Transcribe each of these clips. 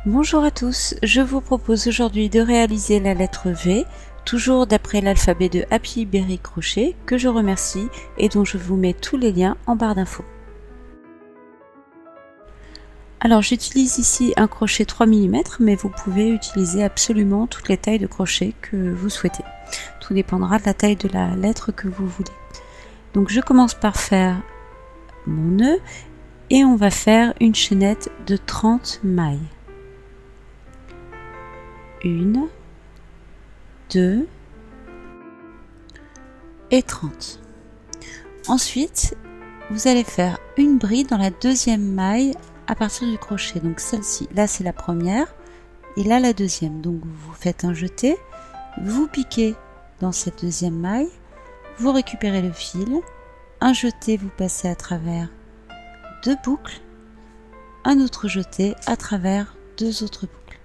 Bonjour à tous, je vous propose aujourd'hui de réaliser la lettre V, toujours d'après l'alphabet de Happy Berry Crochet, que je remercie et dont je vous mets tous les liens en barre d'infos. Alors j'utilise ici un crochet 3 mm, mais vous pouvez utiliser absolument toutes les tailles de crochet que vous souhaitez. Tout dépendra de la taille de la lettre que vous voulez. Donc je commence par faire mon nœud et on va faire une chaînette de 30 mailles. 1, 2 et 30. Ensuite, vous allez faire une bride dans la deuxième maille à partir du crochet. Donc celle-ci, là c'est la première et là la deuxième. Donc vous faites un jeté, vous piquez dans cette deuxième maille, vous récupérez le fil, un jeté, vous passez à travers deux boucles, un autre jeté à travers deux autres boucles.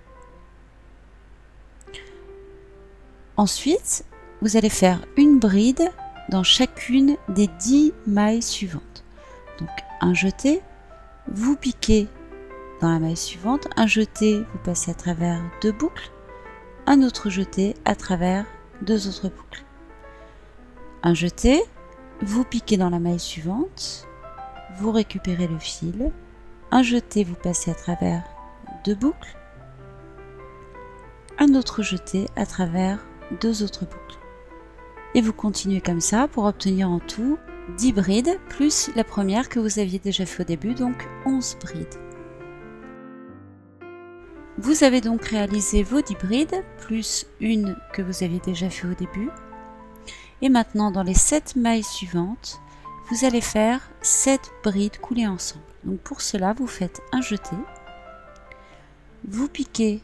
Ensuite, vous allez faire une bride dans chacune des 10 mailles suivantes. Donc un jeté, vous piquez dans la maille suivante, un jeté, vous passez à travers deux boucles, un autre jeté à travers deux autres boucles. Un jeté, vous piquez dans la maille suivante, vous récupérez le fil, un jeté, vous passez à travers deux boucles, un autre jeté à travers deux autres boucles. Et vous continuez comme ça pour obtenir en tout 10 brides plus la première que vous aviez déjà fait au début, donc 11 brides. Vous avez donc réalisé vos 10 brides plus une que vous aviez déjà fait au début. Et maintenant dans les 7 mailles suivantes, vous allez faire 7 brides coulées ensemble. Donc pour cela, vous faites un jeté, vous piquez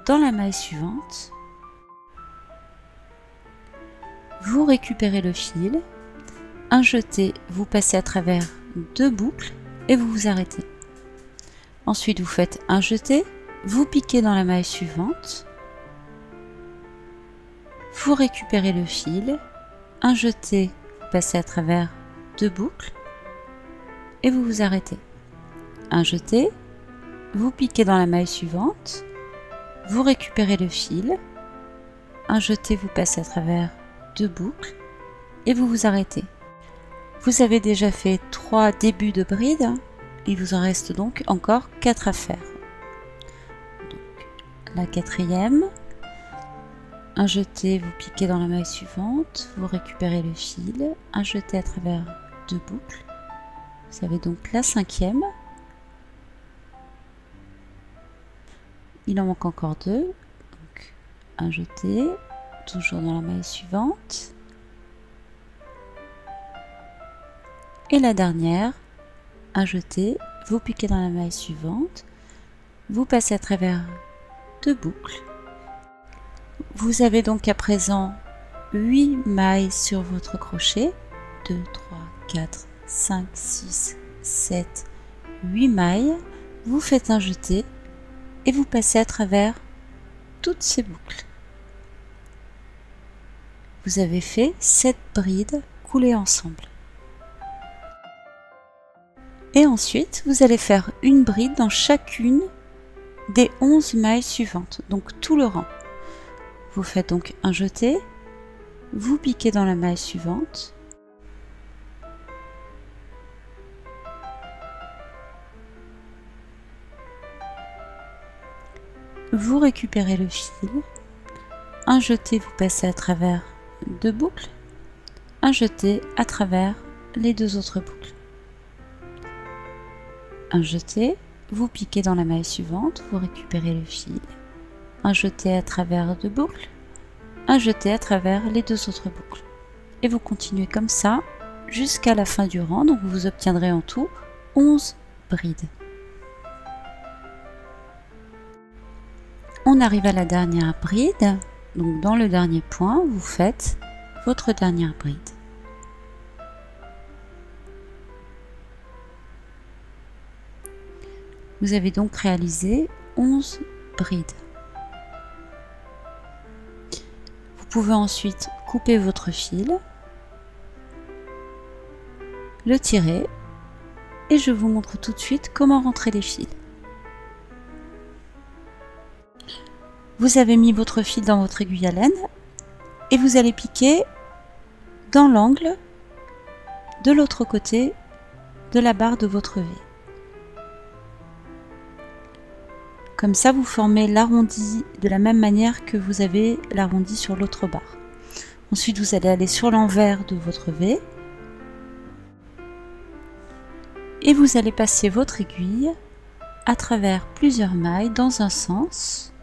dans la maille suivante, vous récupérez le fil, un jeté, vous passez à travers deux boucles et vous vous arrêtez. Ensuite, vous faites un jeté, vous piquez dans la maille suivante, vous récupérez le fil, un jeté, vous passez à travers deux boucles et vous vous arrêtez. Un jeté, vous piquez dans la maille suivante, vous récupérez le fil, un jeté, vous passez à travers deux boucles et vous vous arrêtez. Vous avez déjà fait 3 débuts de bride, il vous en reste donc encore 4 à faire. Donc, la quatrième, un jeté, vous piquez dans la maille suivante, vous récupérez le fil, un jeté à travers deux boucles. Vous avez donc la cinquième. Il en manque encore 2. Donc, un jeté, toujours dans la maille suivante. Et la dernière, un jeté, vous piquez dans la maille suivante, vous passez à travers deux boucles. Vous avez donc à présent 8 mailles sur votre crochet, 2, 3, 4, 5, 6, 7, 8 mailles. Vous faites un jeté et vous passez à travers toutes ces boucles. Vous avez fait 7 brides coulées ensemble. Et ensuite, vous allez faire une bride dans chacune des 11 mailles suivantes, donc tout le rang. Vous faites donc un jeté, vous piquez dans la maille suivante, vous récupérez le fil, un jeté, vous passez à travers deux boucles, un jeté à travers les deux autres boucles. Un jeté, vous piquez dans la maille suivante, vous récupérez le fil, un jeté à travers deux boucles, un jeté à travers les deux autres boucles. Et vous continuez comme ça jusqu'à la fin du rang, donc vous obtiendrez en tout 11 brides. On arrive à la dernière bride, donc dans le dernier point, vous faites votre dernière bride. Vous avez donc réalisé 11 brides. Vous pouvez ensuite couper votre fil, le tirer et je vous montre tout de suite comment rentrer les fils. Vous avez mis votre fil dans votre aiguille à laine et vous allez piquer dans l'angle de l'autre côté de la barre de votre V. Comme ça, vous formez l'arrondi de la même manière que vous avez l'arrondi sur l'autre barre. Ensuite, vous allez aller sur l'envers de votre V et vous allez passer votre aiguille à travers plusieurs mailles dans un sens.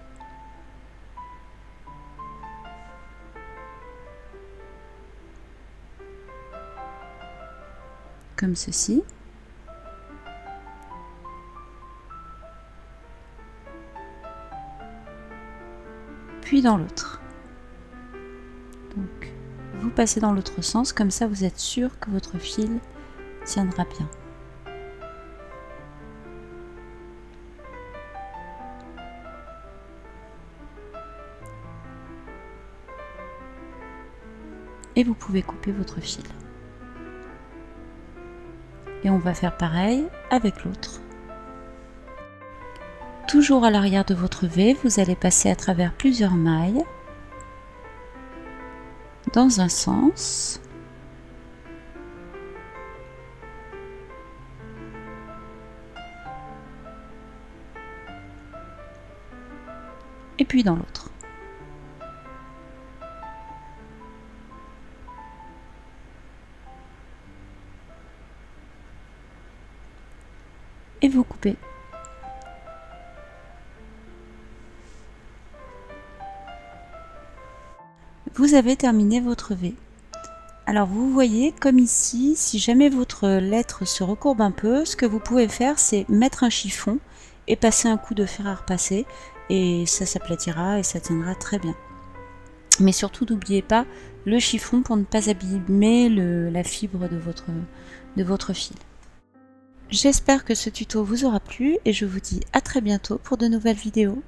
Comme ceci. Puis dans l'autre. Donc, vous passez dans l'autre sens, comme ça vous êtes sûr que votre fil tiendra bien. Et vous pouvez couper votre fil. Et on va faire pareil avec l'autre. Toujours à l'arrière de votre V, vous allez passer à travers plusieurs mailles dans un sens. Et puis dans l'autre. Et vous coupez. Vous avez terminé votre V. Alors vous voyez, comme ici, si jamais votre lettre se recourbe un peu, ce que vous pouvez faire, c'est mettre un chiffon et passer un coup de fer à repasser, et ça s'aplatira et ça tiendra très bien. Mais surtout, n'oubliez pas le chiffon pour ne pas abîmer la fibre de votre fil. J'espère que ce tuto vous aura plu et je vous dis à très bientôt pour de nouvelles vidéos.